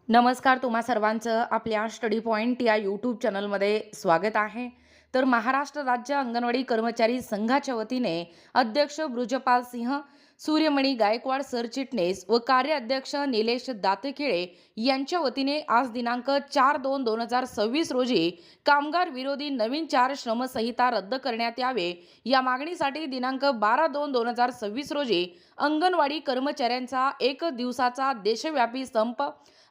नमस्कार, तुम्हा सर्वांचं आपल्या स्टडी पॉइंट या यूट्यूब चॅनलमध्ये स्वागत आहे। तर महाराष्ट्र राज्य अंगणवाडी कर्मचारी संघाच्या वतीने अध्यक्ष बृजपाल सिंह, सूर्यमणी गायकवाड सरचिटणीस व कार्याध्यक्ष निलेश दातखिळे यांच्या वतीने आज दिनांक 4/2/2026 रोजी कामगार विरोधी नवीन 4 श्रमसंहिता रद्द करण्यात यावे या मागणीसाठी दिनांक 12/2/2026 रोजी अंगणवाडी कर्मचाऱ्यांचा एक दिवसाचा देशव्यापी संप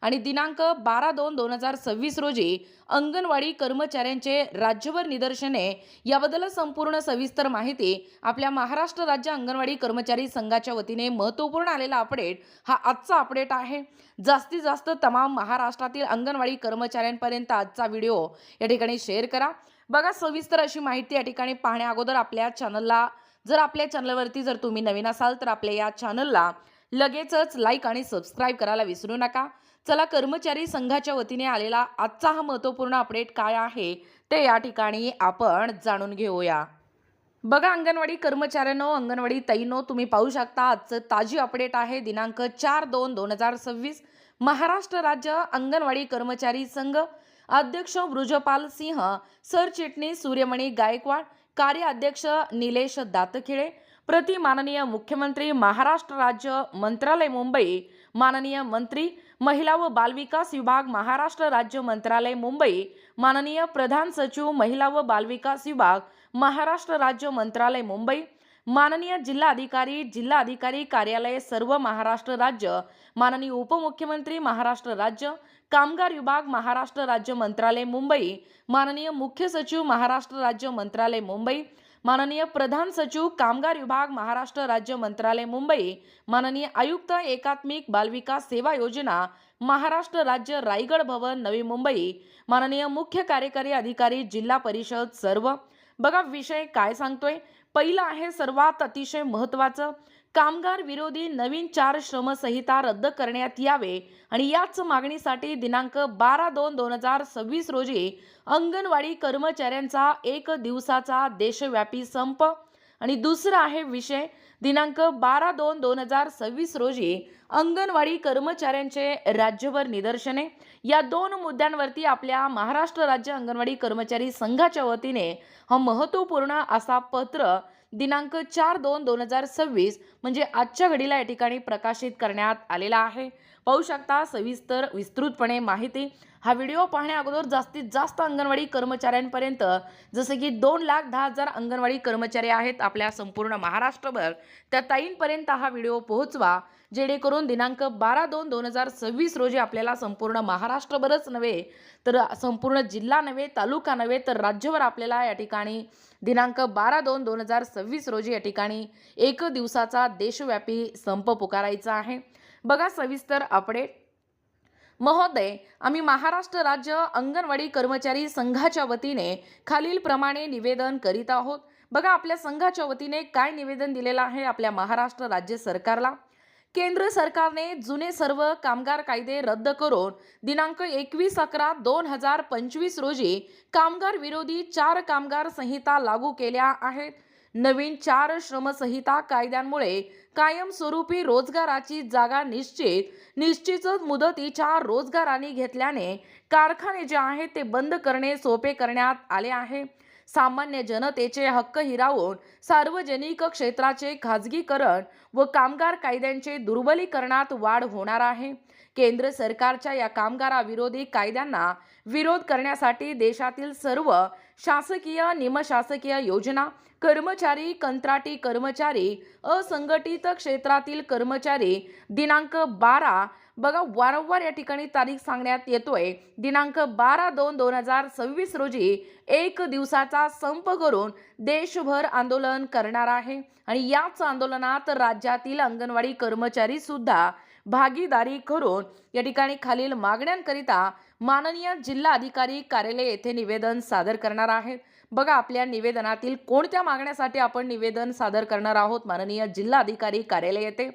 आणि दिनांक 12/2/2026 रोजी अंगणवाडी कर्मचाऱ्यांचे राज्यभर निदर्शने याबद्दल संपूर्ण सविस्तर माहिती आपल्या महाराष्ट्र राज्य अंगणवाडी कर्मचारी संघाच्या वतीने महत्त्वपूर्ण आलेला अपडेट हा आजचा अपडेट आहे। जास्तीत जास्त तमाम महाराष्ट्रातील अंगणवाडी कर्मचाऱ्यांपर्यंत आजचा व्हिडिओ या ठिकाणी शेअर करा। बघा, सविस्तर अशी माहिती या ठिकाणी पाहण्या अगोदर आपल्या चॅनलवरती जर तुम्ही नवीन असाल तर आपल्या या चॅनलला लगेचच लाईक आणि सबस्क्राईब करायला विसरू नका। चला, कर्मचारी संघाच्या वतीने आलेला आजचा हा महत्त्वपूर्ण अपडेट काय आहे ते या ठिकाणी आपण जाणून घेऊया। बघा, अंगणवाडी कर्मचाऱ्यांनो, अंगणवाडी ताईंनो, तुम्ही पाहू शकता आजचं ताजी अपडेट आहे दिनांक 4/2/2026। महाराष्ट्र राज्य अंगणवाडी कर्मचारी संघ अध्यक्ष बृजपाल सिंह, सरचिटणीस सूर्यमणी गायकवाड, कार्याध्यक्ष निलेश दातखिळे, प्रति माननीय मुख्यमंत्री महाराष्ट्र राज्य मंत्रालय मुंबई, माननीय मंत्री महिला व बालविकास विभाग महाराष्ट्र राज्य मंत्रालय मुंबई, माननीय प्रधान सचिव महिला व बालविकास विभाग महाराष्ट्र राज्य मंत्रालय मुंबई, माननीय जिल्हाधिकारी कार्यालय सर्व महाराष्ट्र राज्य, माननीय उपमुख्यमंत्री महाराष्ट्र राज्य कामगार विभाग महाराष्ट्र राज्य मंत्रालय मुंबई, माननीय मुख्य सचिव महाराष्ट्र राज्य मंत्रालय मुंबई, माननीय प्रधान सचिव कामगार विभाग महाराष्ट्र राज्य मंत्रालय मुंबई, माननीय आयुक्त एकात्मिक बालविकास सेवा योजना महाराष्ट्र राज्य रायगड भवन नवी मुंबई, माननीय मुख्य कार्यकारी अधिकारी जिल्हा परिषद सर्व। बघा, विषय काय सांगतोय, पहिला आहे सर्वात अतिशय महत्त्वाचं, कामगार विरोधी नवीन 4 श्रमसंहिता रद्द करण्यात यावे आणि याच मागणीसाठी दिनांक 12/2/2026 रोजी अंगणवाडी कर्मचाऱ्यांचा एक दिवसाचा देशव्यापी संप। आणि दुसरा आहे विषय दिनांक 12/2/2026 रोजी अंगणवाडी कर्मचाऱ्यांचे राज्यभर निदर्शने। या दोन मुद्द्यांवरती आपल्या महाराष्ट्र राज्य अंगणवाडी कर्मचारी संघाच्या वतीने हा महत्त्वपूर्ण असा पत्र दिनांक 4/2/2026 म्हणजे आजच्या घडीला या ठिकाणी प्रकाशित करण्यात आलेला आहे। पाहू शकता सविस्तर विस्तृतपणे माहिती। हा व्हिडिओ पाहण्या अगोदर जास्तीत जास्त अंगणवाडी कर्मचाऱ्यांपर्यंत, जसे की 2,10,000 अंगणवाडी कर्मचारी आहेत आपल्या संपूर्ण महाराष्ट्रभर, त्या ताईंपर्यंत हा व्हिडिओ पोहोचवा, जेणेकरून दिनांक 12/2/2026 रोजी आपल्याला संपूर्ण महाराष्ट्रभरच नव्हे तर संपूर्ण जिल्हा नव्हे, तालुका नव्हे तर राज्यभर आपल्याला या ठिकाणी दिनांक 12/2/2026 रोजी या ठिकाणी एक दिवसाचा देशव्यापी संप पुकारायचा आहे। बघा, सविस्तर अपडेट। महोदय, आम्ही महाराष्ट्र राज्य अंगणवाडी कर्मचारी संघाच्या वतीने खालील प्रमाणे निवेदन करीत आहोत। बघा, आपल्या संघाच्या वतीने काय निवेदन दिलेलं आहे आपल्या महाराष्ट्र राज्य सरकारला। केंद्र सरकारने जुने सर्व कामगार कायदे रद्द करून दिनांक 21/11/2025 रोजी कामगार विरोधी 4 कामगार संहिता लागू केल्या आहेत। नवीन 4 श्रमसंहिता कायद्यांमुळे कायमस्वरूपी रोजगाराची जागा निश्चित मुदतीच्या रोजगाराने घेतल्याने कारखाने जे आहेत ते बंद करणे सोपे करण्यात आले आहे। सामान्य जनतेचे हक्क हिरावून सार्वजनिक क्षेत्राचे खाजगीकरण व कामगार कायद्यांचे दुर्बलीकरणात वाढ होणार आहे। केंद्र सरकारच्या या कामगाराविरोधी कायद्यांना विरोध करण्यासाठी देशातील सर्व शासकीय निमशासकीय योजना कर्मचारी, कंत्राटी कर्मचारी, असंघटित क्षेत्रातील कर्मचारी दिनांक 12, बघा वारंवार या ठिकाणी तारीख सांगण्यात येतोय, दिनांक 12/2/2026 रोजी एक दिवसाचा संप करून देशभर आंदोलन करणार आहे। आणि याच आंदोलनात राज्यातील अंगणवाडी कर्मचारी सुद्धा भागीदारी करून या ठिकाणी खालील मागण्यांकरिता माननीय जिल्हाधिकारी कार्यालय येथे निवेदन सादर करणार आहेत। बघा, आपल्या निवेदनातील कोणत्या मागण्यासाठी आपण निवेदन सादर करणार आहोत माननीय जिल्हाधिकारी कार्यालय येथे।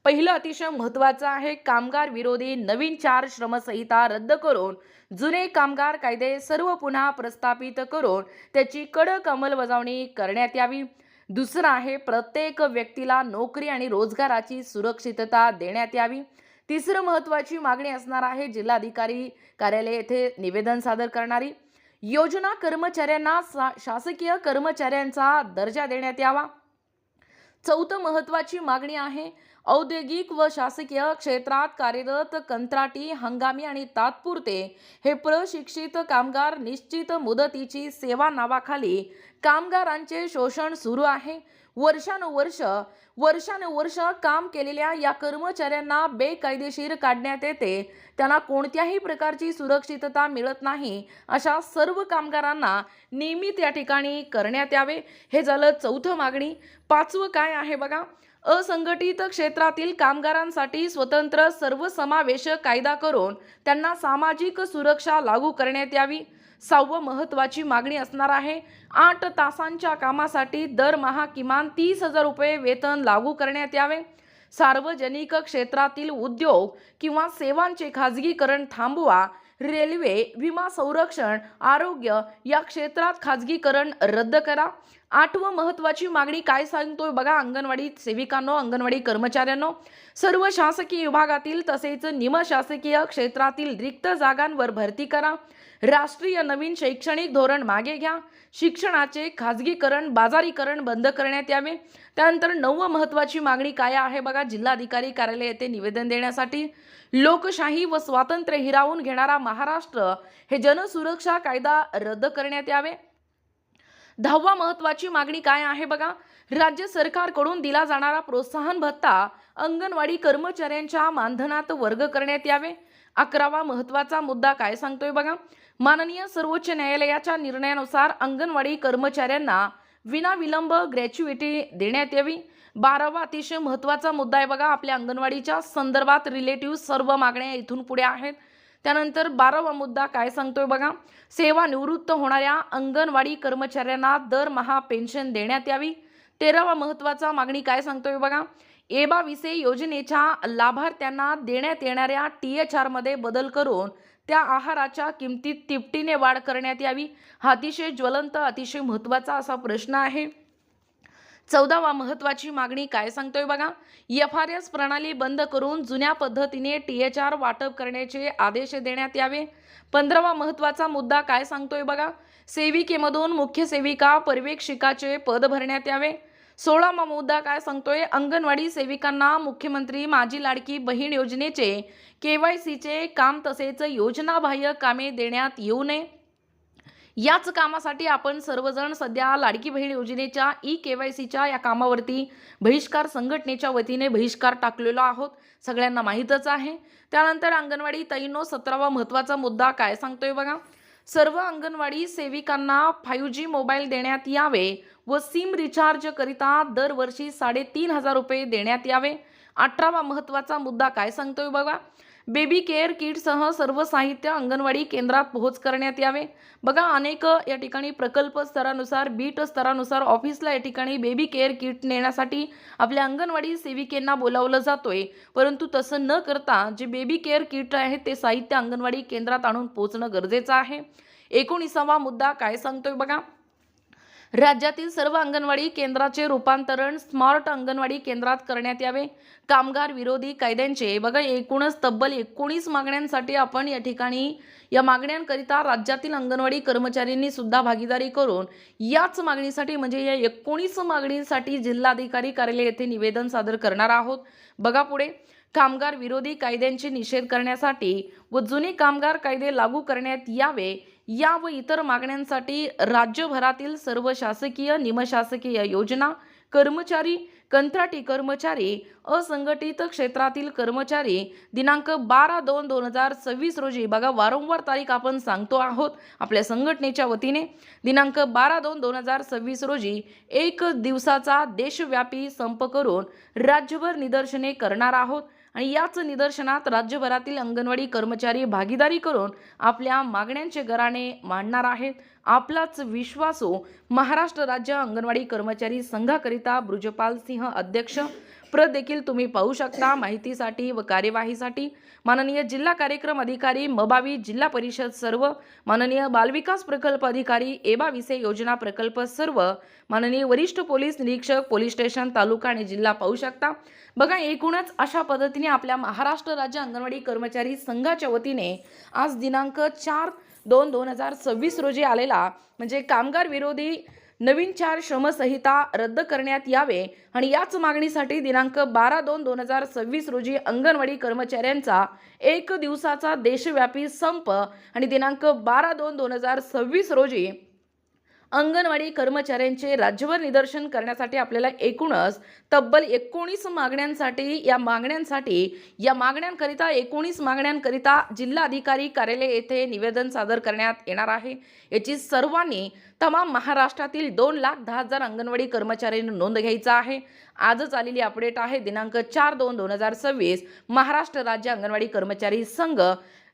पहिलं अतिशय महत्त्वाचं आहे, कामगार विरोधी नवीन 4 श्रमसंहिता रद्द करून जुने कामगार कायदे सर्व पुन्हा प्रस्थापित करून त्याची कडक अंमलबजावणी करण्यात यावी। दुसरं आहे, प्रत्येक व्यक्तीला नोकरी आणि रोजगाराची सुरक्षितता देण्यात यावी। तिसरं महत्त्वाची मागणी असणार आहे जिल्हाधिकारी कार्यालय येथे निवेदन सादर करणारी योजना कर्मचाऱ्यांना शासकीय कर्मचाऱ्यांचा दर्जा देण्यात यावा। चौथं महत्त्वाची मागणी आहे औद्योगिक व शासकीय क्षेत्रात कार्यरत कंत्राटी, हंगामी आणि तात्पुरते हे प्रशिक्षित कामगार निश्चित मुदतीची सेवा नावाखाली कामगारांचे शोषण सुरू आहे। वर्षानुवर्ष काम केलेल्या या कर्मचाऱ्यांना बेकायदेशीर काढण्यात येते, त्यांना कोणत्याही प्रकारची सुरक्षितता मिळत नाही। अशा सर्व कामगारांना नियमित या ठिकाणी करण्यात यावे। हे झालं चौथं मागणी। पाचवं काय आहे बघा, असंघटित क्षेत्रातील कामगारांसाठी स्वतंत्र सर्वसमावेशक कायदा करून त्यांना सामाजिक सुरक्षा लागू करण्यात यावी। सहावं महत्त्वाची मागणी असणार आहे 8 तासांच्या कामासाठी दरमहा किमान 30,000 रुपये वेतन लागू करण्यात यावे। सार्वजनिक क्षेत्रातील उद्योग किंवा सेवांचे खाजगीकरण थांबवा। रेल्वे, विमा, संरक्षण, आरोग्य या क्षेत्रात खाजगीकरण रद्द करा। आठवं महत्त्वाची मागणी काय सांगतोय बघा, अंगणवाडी सेविकांनो, अंगणवाडी कर्मचाऱ्यांनो, सर्व शासकीय विभागातील तसेच निमशासकीय क्षेत्रातील रिक्त जागांवर भरती करा। राष्ट्रीय नवीन शैक्षणिक धोरण मागे घ्या। शिक्षणाचे खाजगीकरण, बाजारीकरण बंद करण्यात यावे। त्यानंतर 9वी महत्त्वाची मागणी काय आहे बघा, जिल्हाधिकारी कार्यालय येथे निवेदन देण्यासाठी लोकशाही व स्वातंत्र्य हिरावून घेणारा महाराष्ट्र हे जनसुरक्षा कायदा रद्द करण्यात यावे। 10वी महत्त्वाची मागणी काय आहे बघा, राज्य सरकारकडून दिला जाणारा प्रोत्साहन भत्ता अंगणवाडी कर्मचाऱ्यांच्या मानधनात वर्ग करण्यात यावे। 11वा महत्त्वाचा मुद्दा काय सांगतोय बघा, माननीय सर्वोच्च न्यायालयाच्या निर्णयानुसार अंगणवाडी कर्मचाऱ्यांना विनाविलंब ग्रॅच्युइटी देण्यात यावी। 12वा अतिशय महत्त्वाचा मुद्दा आहे बघा, आपल्या अंगणवाडीच्या संदर्भात रिलेटिव्ह सर्व मागण्या इथून पुढे आहेत। त्यानंतर 12वा मुद्दा काय सांगतोय बघा, सेवानिवृत्त होणाऱ्या अंगणवाडी कर्मचाऱ्यांना दरमहा पेन्शन देण्यात यावी। 13वा महत्त्वाचा मागणी काय सांगतोय बघा, एबा विसे योजनेच्या लाभार्थ्यांना देण्यात येणाऱ्या THR मध्ये बदल करून त्या आहाराच्या किमतीत तिपटीने वाढ करण्यात यावी। हा अतिशय ज्वलंत, अतिशय महत्त्वाचा असा प्रश्न आहे। 14वा महत्त्वाची मागणी काय सांगतोय बघा, FRS प्रणाली बंद करून जुन्या पद्धतीने THR वाटप करण्याचे आदेश देण्यात यावे। 15वा महत्त्वाचा मुद्दा काय सांगतोय बघा, सेविकेमधून मुख्य सेविका पर्यवेक्षिकाचे पद भरण्यात यावे। 16वा मुद्दा काय सांगतोय, अंगणवाडी सेविकांना मुख्यमंत्री माझी लाडकी बहीण योजनेचे KYCचे काम तसेच योजनाबाह्य कामे देण्यात येऊ नये। याच कामासाठी आपण सर्वजण सध्या लाडकी बहीण योजनेच्या KYCच्या या कामावरती बहिष्कार संघटनेच्या वतीने बहिष्कार टाकलेला आहोत, सगळ्यांना माहीतच आहे। त्यानंतर अंगणवाडी ताईंनो 17वा महत्त्वाचा मुद्दा काय सांगतोय बघा, सर्व अंगणवाडी सेविकांना 5G मोबाईल देण्यात यावे व सिम रिचार्ज करिता दरवर्षी 3,500 रुपये देण्यात यावे। 18वा महत्त्वाचा मुद्दा काय सांगतोय बघा, बेबी केअर किटसह सर्व साहित्य अंगणवाडी केंद्रात पोहोच करण्यात यावे। बघा, अनेक या ठिकाणी प्रकल्प स्तरानुसार, बीट स्तरानुसार ऑफिसला या ठिकाणी बेबी केअर किट नेण्यासाठी आपल्या अंगणवाडी सेविकेंना बोलावलं जातोय, परंतु तसं न करता जे बेबी केअर किट आहे ते साहित्य अंगणवाडी केंद्रात आणून पोहोचणं गरजेचं आहे। 19वा मुद्दा काय सांगतोय बघा, राज्यातील सर्व अंगणवाडी केंद्राचे रूपांतरण स्मार्ट अंगणवाडी केंद्रात करण्यात यावे। कामगार विरोधी कायद्यांचे बघा एकूणच तब्बल 19 मागण्यांसाठी आपण या ठिकाणी या मागण्यांकरिता राज्यातील अंगणवाडी कर्मचाऱ्यांनी सुद्धा भागीदारी करून याच मागणीसाठी म्हणजे या 19 मागणींसाठी जिल्हाधिकारी कार्यालय येथे निवेदन सादर करणार आहोत। बघा पुढे, कामगार विरोधी कायद्यांचे निषेध करण्यासाठी व जुने कामगार कायदे लागू करण्यात यावे या व इतर मागण्यांसाठी राज्यभरातील सर्व शासकीय, निमशासकीय योजना कर्मचारी, कंत्राटी कर्मचारी, असंघटित क्षेत्रातील कर्मचारी दिनांक 12/2/2026 रोजी बघा, वारंवार तारीख आपण सांगतो आहोत आपल्या संघटनेच्या वतीने, दिनांक 12/2/2026 रोजी 1 दिवसाचा देशव्यापी संप करून राज्यभर निदर्शने करणार आहोत आणि याच निदर्शनात राज्यभरातील अंगणवाडी कर्मचारी भागीदारी करून आपल्या मागण्यांचे गराणे मांडणार आहेत। आपलाच विश्वासू महाराष्ट्र राज्य अंगणवाडी कर्मचारी संघाकरिता बृजपाल सिंह अध्यक्ष, प्रत देखील तुम्ही पाहू शकता। माहितीसाठी व कार्यवाहीसाठी माननीय जिल्हा कार्यक्रम अधिकारी मबावी जिल्हा परिषद सर्व, माननीय बालविकास प्रकल्प अधिकारी एबा विसे योजना प्रकल्प सर्व, माननीय वरिष्ठ पोलीस निरीक्षक पोलीस स्टेशन तालुका आणि जिल्हा पाहू शकता। बघा, एकूणच अशा पद्धतीने आपल्या महाराष्ट्र राज्य अंगणवाडी कर्मचारी संघाच्या वतीने आज दिनांक 4/2/2026 रोजी आलेला म्हणजे कामगार विरोधी नवीन 4 श्रमसंहिता रद्द करण्यात यावे आणि याच मागणीसाठी दिनांक 12/2/2026 रोजी अंगणवाडी कर्मचाऱ्यांचा 1 दिवसाचा देशव्यापी संप आणि दिनांक 12/2/2026 रोजी अंगणवाडी कर्मचाऱ्यांचे राज्यभर निदर्शन करण्यासाठी आपल्याला एकूणच तब्बल 19 मागण्यांकरिता 19 मागण्यांकरिता जिल्हाधिकारी कार्यालय येथे निवेदन सादर करण्यात येणार आहे। याची सर्वांनी तमाम महाराष्ट्रातील 2,10,000 अंगणवाडी कर्मचाऱ्यांनी नोंद घ्यायचा आहे। आजच आलेली अपडेट आहे दिनांक 4/2/2026 महाराष्ट्र राज्य अंगणवाडी कर्मचारी संघ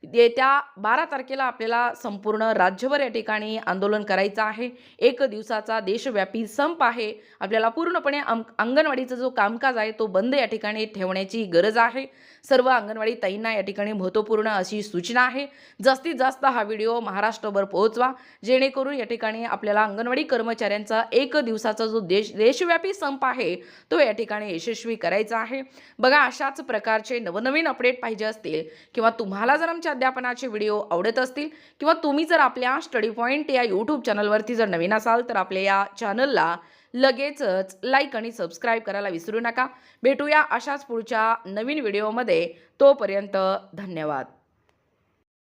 येत्या 12 तारखेला आपल्याला संपूर्ण राज्यभर या ठिकाणी आंदोलन करायचं आहे। 1 दिवसाचा देशव्यापी संप आहे। आपल्याला पूर्णपणे अंगणवाडीचा जो कामकाज आहे तो बंद या ठिकाणी ठेवण्याची गरज आहे। सर्व अंगणवाडी ताईंना या ठिकाणी महत्त्वपूर्ण अशी सूचना आहे, जास्तीत जास्त हा व्हिडिओ महाराष्ट्रभर पोहोचवा, जेणेकरून या ठिकाणी आपल्याला अंगणवाडी कर्मचाऱ्यांचा 1 दिवसाचा जो देशव्यापी संप आहे तो या ठिकाणी यशस्वी करायचा आहे। बघा, अशाच प्रकारचे नवनवीन अपडेट पाहिजे असतील किंवा तुम्हाला जर आमच्या अध्यापनाचे व्हिडिओ आवडत असतील किंवा तुम्ही जर आपल्या स्टडी पॉइंट या यूट्यूब चॅनलवरती जर नवीन असाल तर आपल्या या चॅनलला लगेचच लाईक आणि सबस्क्राईब करायला विसरू नका। भेटूया अशाच पुढच्या नवीन व्हिडिओमध्ये, तोपर्यंत धन्यवाद।